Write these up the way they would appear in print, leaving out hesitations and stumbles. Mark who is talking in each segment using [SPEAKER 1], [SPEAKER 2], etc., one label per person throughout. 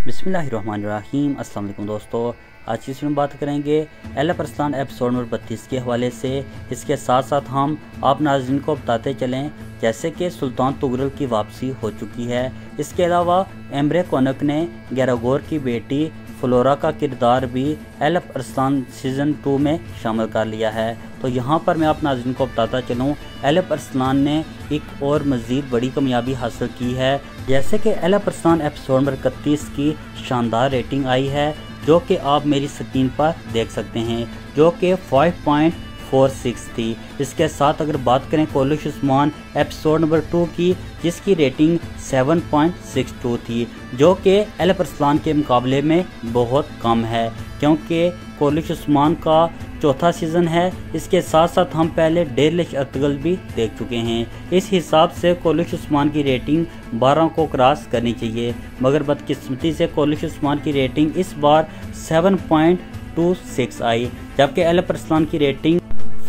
[SPEAKER 1] बिस्मिल्लाहिर्रहमानिर्रहीम। अस्सलाम वालेकुम दोस्तों, आज की इसमें बात करेंगे एलफ अरसलान एपिसोड नंबर 32 के हवाले से। इसके साथ साथ हम आप नाज़रीन को बताते चलें जैसे कि सुल्तान तुगरल की वापसी हो चुकी है। इसके अलावा एम्बरे कोनक ने गैरागोर की बेटी फ्लोरा का किरदार भी एलफ अरसलान सीज़न 2 में शामिल कर लिया है। तो यहाँ पर मैं आप नाज़रीन को बताता चलूँ, एलफ अरसलान ने एक और मज़ीद बड़ी कामयाबी हासिल की है। जैसे कि एलफ अरसलान एपिसोड नंबर 31 की शानदार रेटिंग आई है, जो कि आप मेरी स्क्रीन पर देख सकते हैं, जो कि 5.46 थी। इसके साथ अगर बात करें कोलिश उस्मान एपिसोड नंबर 2 की, जिसकी रेटिंग 7.62 थी, जो कि एलफ अरसलान के मुकाबले में बहुत कम है, क्योंकि कोलिश उस्मान का चौथा सीज़न है। इसके साथ साथ हम पहले डेलिश अर्तगल भी देख चुके हैं। इस हिसाब से कोलिश उस्मान की रेटिंग 12 को क्रॉस करनी चाहिए, मगर बदकिस्मती से कोलिश उस्मान की रेटिंग इस बार 7.26 आई, जबकि एलफ अरसलान की रेटिंग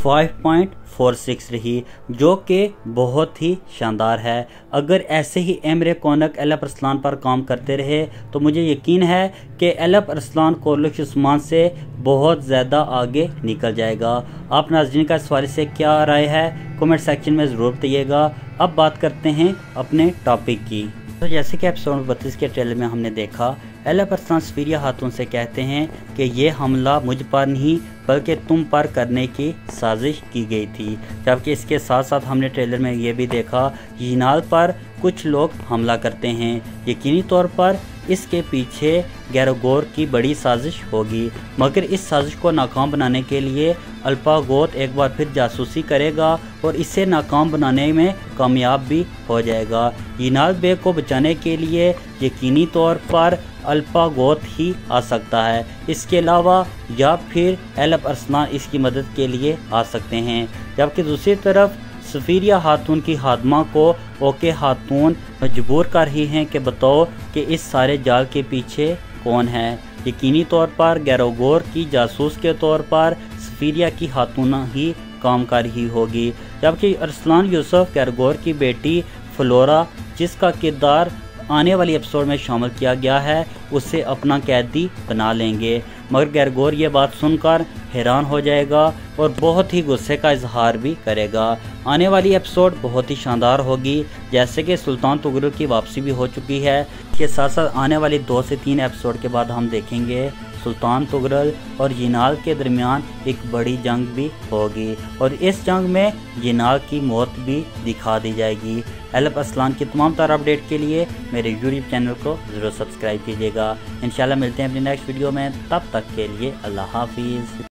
[SPEAKER 1] 5.46 रही, जो कि बहुत ही शानदार है। अगर ऐसे ही एम्बरे कोनक एलफ अरसलान पर काम करते रहे तो मुझे यकीन है कि एलफ अरसलान कोलिश उस्मान से बहुत ज़्यादा आगे निकल जाएगा। आप नाज़रीन का इस बारे से क्या राय है, कमेंट सेक्शन में ज़रूर बताइएगा। अब बात करते हैं अपने टॉपिक की। तो जैसे कि एपिसोड 32 के ट्रेलर में हमने देखा, एलफ अरसलान सफीरिया खातून से कहते हैं कि ये हमला मुझ पर नहीं बल्कि तुम पर करने की साजिश की गई थी। जबकि इसके साथ साथ हमने ट्रेलर में ये भी देखा, यिनाल पर कुछ लोग हमला करते हैं। यकीनी तौर पर इसके पीछे गैरागोर की बड़ी साजिश होगी, मगर इस साजिश को नाकाम बनाने के लिए अल्पा गोथ एक बार फिर जासूसी करेगा और इसे नाकाम बनाने में कामयाब भी हो जाएगा। यिनाल बे को बचाने के लिए यकीनी तौर पर अल्पा गोथ ही आ सकता है। इसके अलावा या फिर एलफ अरसलान इसकी मदद के लिए आ सकते हैं। जबकि दूसरी तरफ सफीरिया खातून की खादमा को ओके खातून मजबूर कर रही हैं कि बताओ कि इस सारे जाल के पीछे कौन है। यकीनी तौर पर गैरागोर की जासूस के तौर पर सफीरिया की खातून ही काम कर रही होगी, जबकि अरसलान यूसुफ गैरागोर की बेटी फ्लोरा, जिसका किरदार आने वाली एपिसोड में शामिल किया गया है, उसे अपना कैदी बना लेंगे। मगर गैरागोर ये बात सुनकर हैरान हो जाएगा और बहुत ही गुस्से का इजहार भी करेगा। आने वाली एपिसोड बहुत ही शानदार होगी, जैसे कि सुल्तान तुगरल की वापसी भी हो चुकी है। इसके साथ साथ आने वाली 2 से 3 एपिसोड के बाद हम देखेंगे सुल्तान तुगरल और यिनाल के दरमियान एक बड़ी जंग भी होगी, और इस जंग में यिनाल की मौत भी दिखा दी जाएगी। एलफ अरसलान की तमाम तरह अपडेट के लिए मेरे यूट्यूब चैनल को ज़रूर सब्सक्राइब कीजिएगा। इंशाल्लाह मिलते हैं अपनी नेक्स्ट वीडियो में, तब तक के लिए अल्लाह हाफिज़।